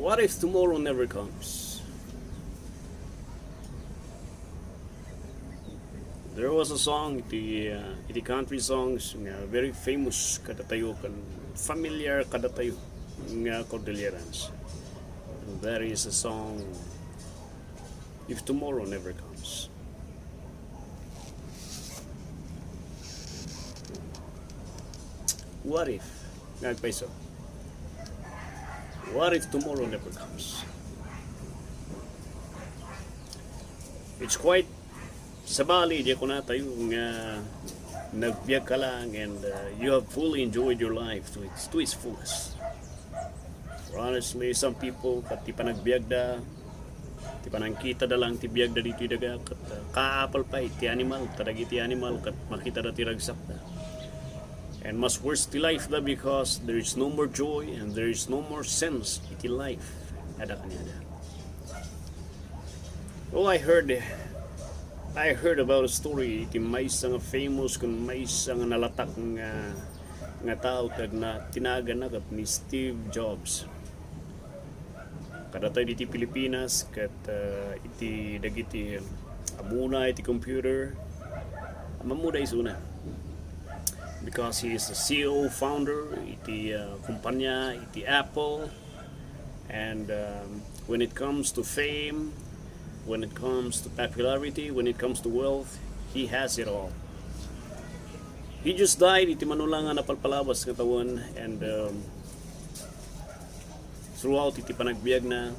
What if tomorrow never comes? There was a song, iti country songs nga very famous kadatayo kan familiar kadatayo nga Cordilleras. And that is a song, If Tomorrow Never Comes. What if? Nagpaiso. What if tomorrow never comes? It's quite sabali di ko na tayo nga nagbiyak ka lang and you have fully enjoyed your life to its fullest. For honestly, some people kat ti pa nagbiyak da, ti pa nangkita da lang ti biyak da dito daga kat kaapal pa ti animal, tadagi ti animal kat makita da ti ragsak da. And much worse ti life da because there is no more joy and there is no more sense iti life. Ada kanya. Oh, I heard about a story iti may isang famous kun may isang nalatak nga tao kag na tinaga na kat ni Steve Jobs. Kada tayo iti Pilipinas kat iti dagiti amuna iti computer mamuda isuna. Because he is the CEO, founder, iti kumpanya, iti Apple, and when it comes to fame, when it comes to popularity, when it comes to wealth, he has it all. He just died, iti manulangan na palpalabas katawan, and throughout iti panagbiag na,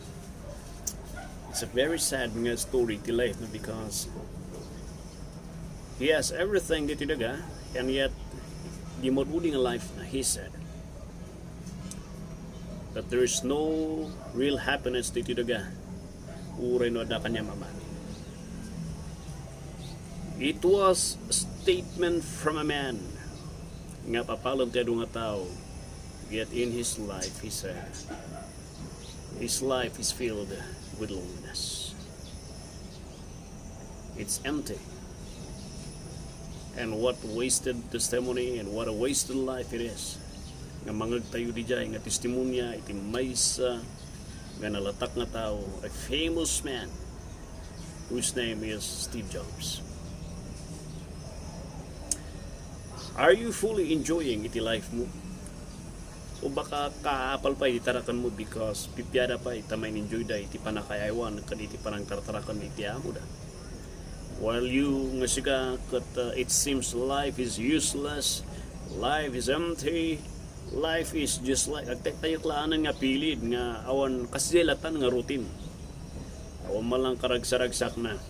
it's a very sad nga story iti life na because he has everything iti daga, and yet di moduding a life na he said that there is no real happiness dito daga uray no da kanya mamani. It was a statement from a man nga papalong kado nga tao, yet in his life he said his life is filled with loneliness. It's empty. And what wasted testimony and what a wasted life it is. Nga mangag tayo di jay nga testimonya iti maysa nga nalatak nga tao, a famous man whose name is Steve Jobs. Are you fully enjoying iti life mo? O baka kaapal pa iti tarakan mo because pipyada pa itamay enjoy da iti panakayaywan kad iti panangtartarakan iti amo da. While you nga siga it seems life is useless, life is empty, life is just like agtek-tayok laanan nga pilid nga awan kasilatan nga routine. Awan malang karagsaragsak na.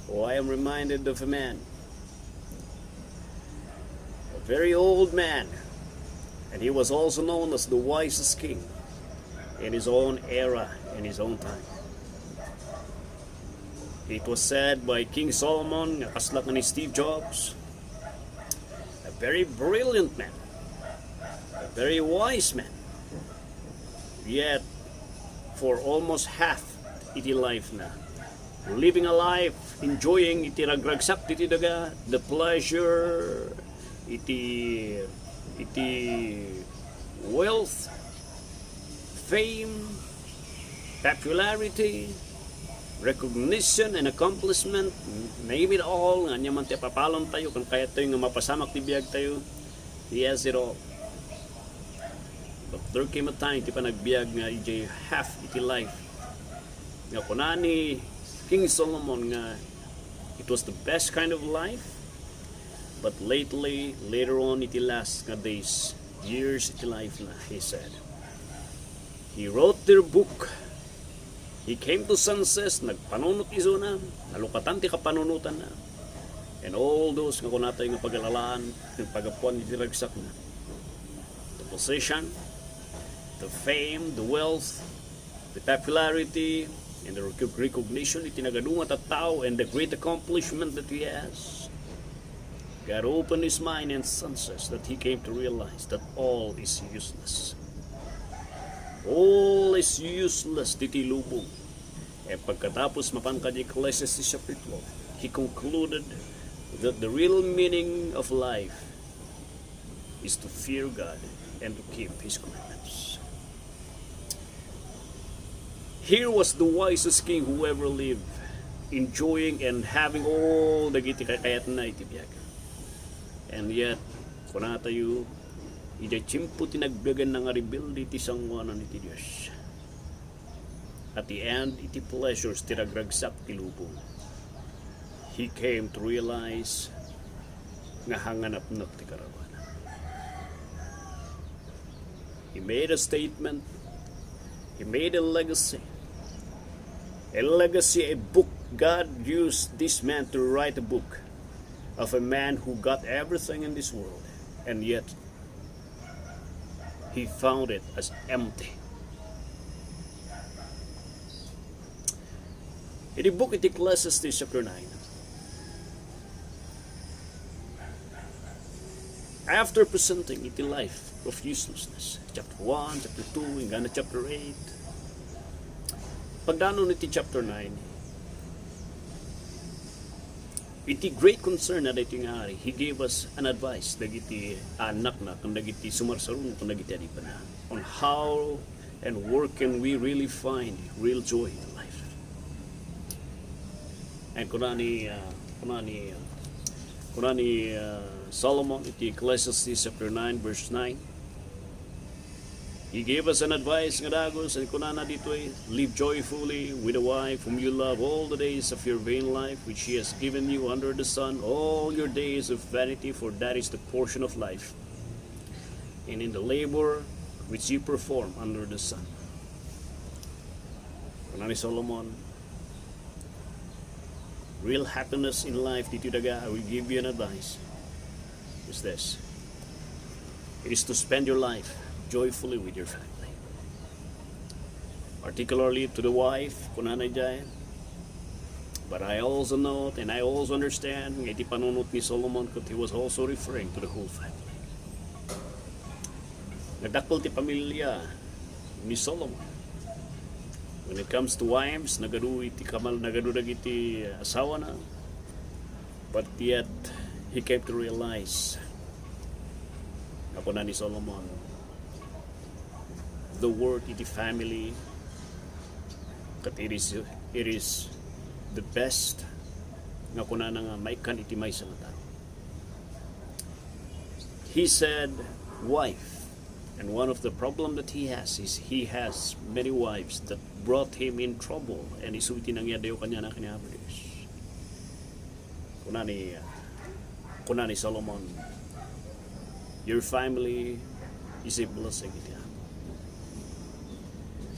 Oh, I am reminded of a man, a very old man, and he was also known as the wisest king in his own era, in his own time. It was said by King Solomon, kaslak ni Steve Jobs, a very brilliant man, a very wise man. Yet, for almost half iti life na, living a life, enjoying iti ragragsak iti daga, the pleasure, iti wealth, fame, popularity, recognition and accomplishment, name it all, nga niya man tayo papalon tayo, kung kaya tayo nga mapasamak tibiyag tayo, he has it all. But there came a time, ti pa nagbiag nga iti half iti life. Nga kunani King Solomon nga, it was the best kind of life, but later on iti last nga days, years iti life na, he said. He wrote their book. He came to senses, nagpanunot iso na, nalukatan ti kapanunutan na. And all those nga kunatay nga pag-alalaan, ng pagapuan iti ragsak na. The position, the fame, the wealth, the popularity, and the recognition iti nagadungat at tao, and the great accomplishment that he has. God opened his mind and senses that he came to realize that all is useless. All is useless titi lubong. E pagkatapos mapangkad Ecclesiastes chapter 12, he concluded that the real meaning of life is to fear God and to keep His commandments. Here was the wisest king who ever lived, enjoying and having all the giti kakayat na itibiyag. And yet, kuna tayo, iti chimpo tinagbiagan ng rebuild iti sangwanan iti Diyos. At the end, iti pleasures tiragragsak ti lubong. He came to realize nga hanganap-nap ti karawanan. He made a statement. He made a legacy. A book. God used this man to write a book of a man who got everything in this world, and yet he found it as empty. In the book it Ecclesiastes chapter 9, after presenting iti life of uselessness, chapter 1, chapter 2, hingga na chapter 8, pagdanon iti chapter 9, iti great concern na dito nga ari, he gave us an advice dagiti anak na kung dagiti sumarsaron kung dagiti adipan na on how and where can we really find real joy in life. And kuna ni Solomon iti Ecclesiastes chapter 9 verse 9, he gave us an advice nga dagos and kunana dito ay, live joyfully with a wife whom you love all the days of your vain life which she has given you under the sun, all your days of vanity, for that is the portion of life, and in the labor which you perform under the sun. Kunani Solomon, real happiness in life dito daga, I will give you an advice, is this: it is to spend your life joyfully with your family. Particularly to the wife, kunanay dyan. But I also know and I also understand nga iti panunot ni Solomon that he was also referring to the whole family. Nagdakol ti pamilya ni Solomon. When it comes to wives, nagadu iti asawa na. But yet, he came to realize ako na ni Solomon, the word iti family, that it is the best nga kuna nga maikan iti may sa tao. He said wife, and one of the problem that he has is he has many wives that brought him in trouble, and isuti nang yadayo kanya na kinahabis. Kuna ni Solomon, your family is a blessing iti.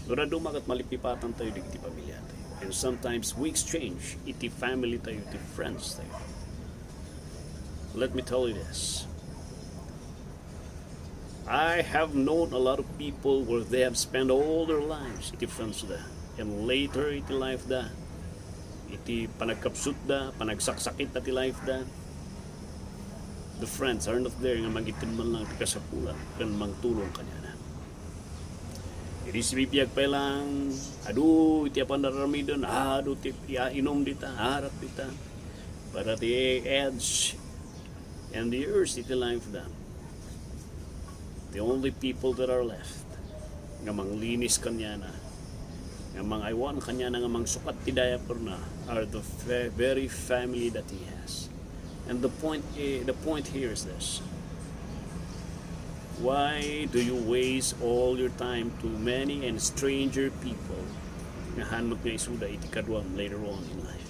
Dura dumagat malipipatan tayo iti pamilya tayo. And sometimes we exchange iti family tayo, iti friends tayo. Let me tell you this. I have known a lot of people where they have spent all their lives iti friends da. And later iti life da, iti panagkapsut da, panagsaksakit na iti life da, the friends are not there nga magitin man lang iti kasapulan kan mangtulong kanya na. Iti sibibiyag pa lang, adu iti apan naramidon, adu iti inom dita, harap dita, para ti edge and the years iti life da. The only people that are left nga manglinis kanya na, nga mangaywan kanya na, nga mangsukat ti diaper na, are the very family that he has. And the point here is this: why do you waste all your time to many and stranger people nga hanot nga isuda iti kadwam later on in life?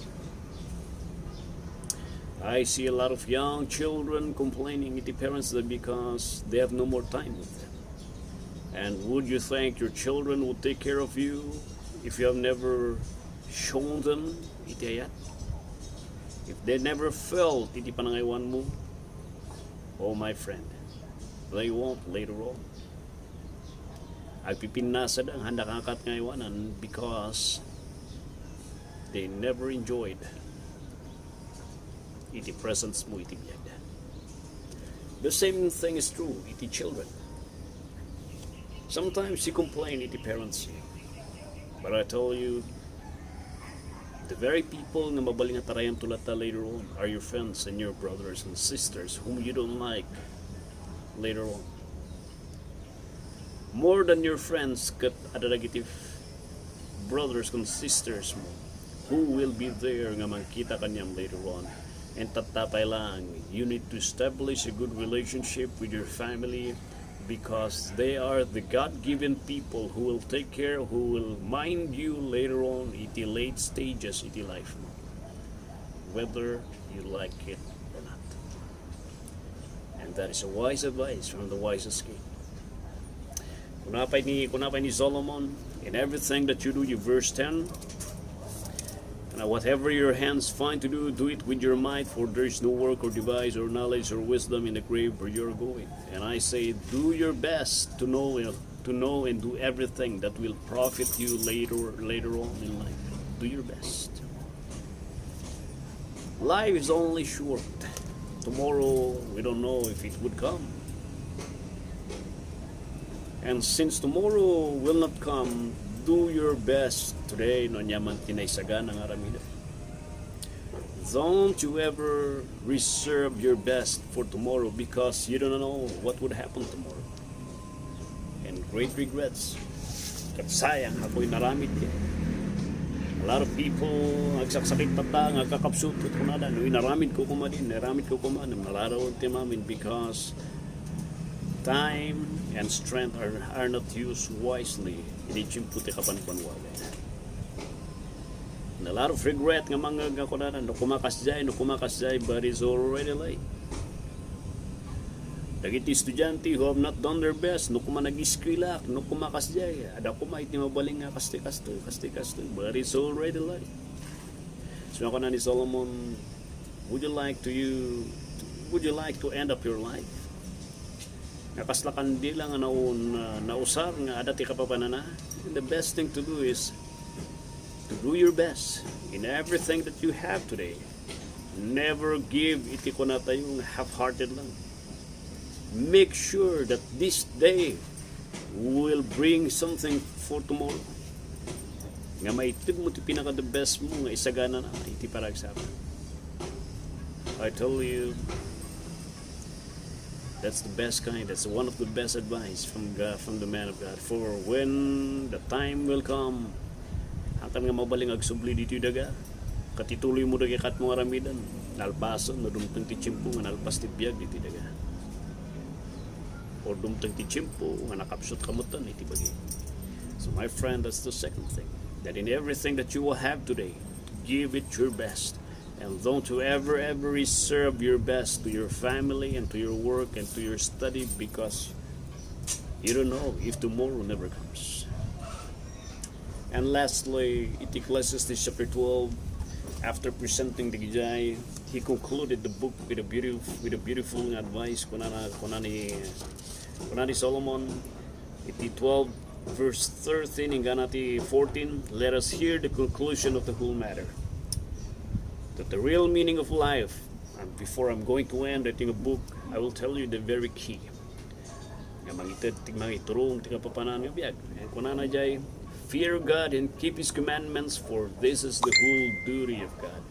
I see a lot of young children complaining iti parents that because they have no more time with them. And would you think your children would take care of you if you have never shown them iti ayat? If they never felt iti panangaywan mo, oh my friend, they won't later on. Agpipinasad ang handa kakat ngaywanan because they never enjoyed iti presence mo iti biyag. The same thing is true iti children. Sometimes you complain iti parents, but I tell you, the very people nga mabaling at tarayam tulata later on are your friends and your brothers and sisters whom you don't like later on. More than your friends kat adadagiti brothers and sisters mo who will be there nga makita kanyang later on. And tatapay lang, you need to establish a good relationship with your family because they are the God-given people who will take care, who will mind you later on iti late stages iti life mo, whether you like it or not. And that is a wise advice from the wisest king. Kunapay ni Solomon, in everything that you do, you verse 10, whatever your hands find to do, do it with your might, for there is no work or device or knowledge or wisdom in the grave where you're going. And I say, do your best to know and do everything that will profit you later on in life. Do your best. Life is only short. Tomorrow, we don't know if it would come. And since tomorrow will not come, do your best today no nyaman tinaysagan ang aramida. Don't you ever reserve your best for tomorrow because you don't know what would happen tomorrow. And great regrets. Kat sayang ako'y naramid yan. A lot of people nagsaksakit tata nga kakapsupot ko na dan. Naramid ko kumadin, nalaraw timamin because time and strength are not used wisely. Inichimputi kapan panwagay. And a lot of regret nga mga gakunanan, no kumakasjay, but it's already late. Dagiti estudyante who have not done their best, no kumanag-iskrilak, no kumakasjay, ada kumait ni mabaling nga kaste-kastoy, but it's already late. So ako na ni Solomon, would you like to end up your life? Nakaslakan di lang nausar nga adati ka pa panana. And the best thing to do is to do your best in everything that you have today. Never give iti ko na tayong half-hearted lang. Make sure that this day will bring something for tomorrow. Nga maitid mo iti pinaka the best mo nga isagana na iti paragsapan. I tell you, that's the best kind. That's one of the best advice from God, from the man of God. For when the time will come, hangtang nga mabaling agsubli dito daga, katituloy mo daga kat mga ramidan, nalpason, nadumtang ti tiyempo nga nalpas ti biyag dito daga. Or dumtang ti tiyempo nga nakapsot kamutan iti bagi. So my friend, that's the second thing. That in everything that you will have today, give it your best. And don't you ever reserve your best to your family and to your work and to your study because you don't know if tomorrow never comes. And lastly, Ecclesiastes chapter 12, after presenting the Gijay, he concluded the book with a beautiful advice kunani Solomon. Iti 12 verse 13 hingga 14, let us hear the conclusion of the whole matter. That the real meaning of life, and before I'm going to end writing a book, I will tell you the very key. Nga mangiturong tiga papanan nga biyag. And kunana jay, fear God and keep His commandments, for this is the whole duty of God.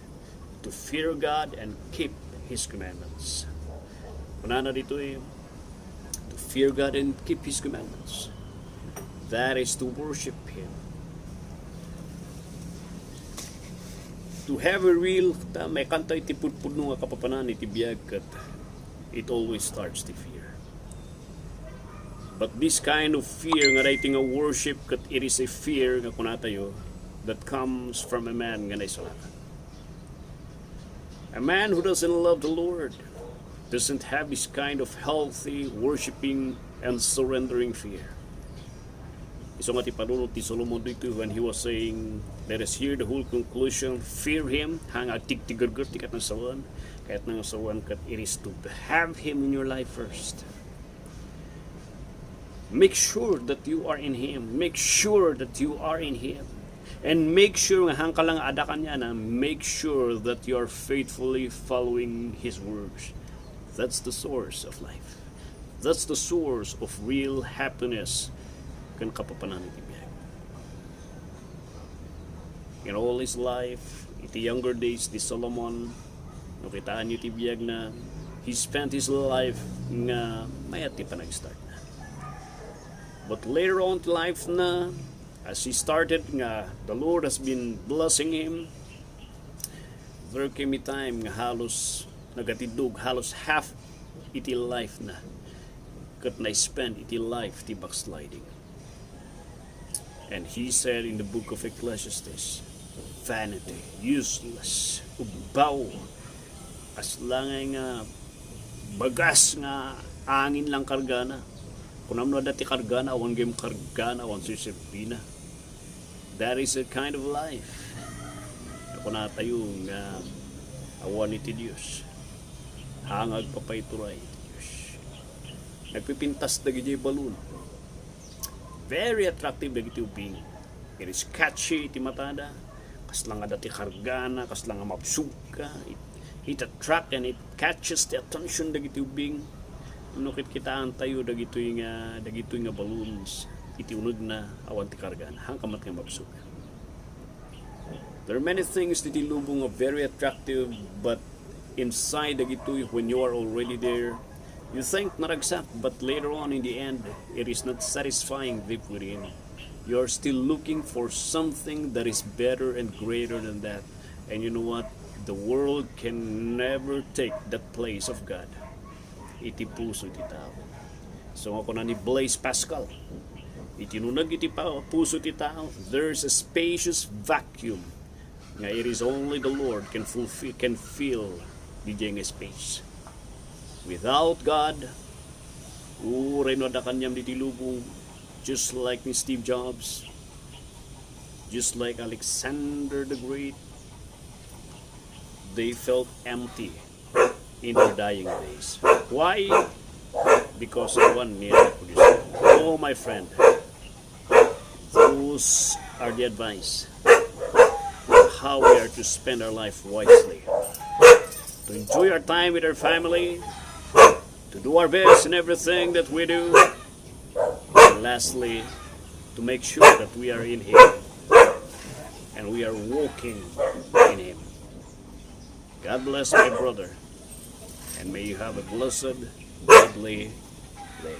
To fear God and keep His commandments. Kunana dito to fear God and keep His commandments. That is to worship Him. To have a real, may kanta iti putpudno nga kapapanan iti biyag kat it always starts to fear. But this kind of fear nga writing a worship kat it is a fear nga kunatayo that comes from a man nga naisalakan. A man who doesn't love the Lord doesn't have this kind of healthy worshiping and surrendering fear. Iso nga ti panunod ti Solomon dito when he was saying, let us hear the whole conclusion, fear Him, hang tigtigurgur ti kat ng sawan, kahit ng sawan kat it is to have Him in your life first. Make sure that you are in Him. Make sure that you are in Him. And make sure nga hang ka lang adakan niya na make sure that you are faithfully following His words. That's the source of life. That's the source of real happiness kan kapapanan iti biyag. In all his life, iti younger days, di Solomon, nakitaan niyo iti biyag na he spent his life nga mayat ti panag-start na. But later on in life na, As he started nga, the Lord has been blessing him. There came a time nga halos nagatidog, halos half iti life na. Kat na spend iti life ti backsliding. And he said in the book of Ecclesiastes, vanity, useless, ubaw, as lang nga bagas nga angin lang kargana. Kung amno dati kargana, awan game kargana, awan sisipina. That is a kind of life. Ako na tayo nga awan iti Diyos. Hangag papayturay iti Diyos. Nagpipintas dagiti balon. Very attractive dagiti ubing. It is catchy iti matada. Kaslang nga dati kargana, kaslang nga mapsuka. It attract and it catches the attention dagiti ubing. Nukit kitaan tayo dagitoy nga balloons. Iti unod na awan ti kargan hangkamat nga mabsuka. There are many things that ilubong are very attractive, but inside dagitoy, when you are already there, you think naragsak, but later on in the end, it is not satisfying deep within. You are still looking for something that is better and greater than that. And you know what? The world can never take that place of God. Iti puso ti tao. So ako na ni Blaise Pascal, itinunag iti puso ti tao, there's a spacious vacuum nga it is only the Lord can fill the space. Without God, reno da kanyam di tilubong, just like ni Steve Jobs, just like Alexander the Great, they felt empty in their dying days. Why? Because of one near producer. Oh, my friend, those are the advice on how we are to spend our life wisely, to enjoy our time with our family, to do our best in everything that we do, and lastly, to make sure that we are in Him and we are walking in Him. God bless my brother, and may you have a blessed, godly day.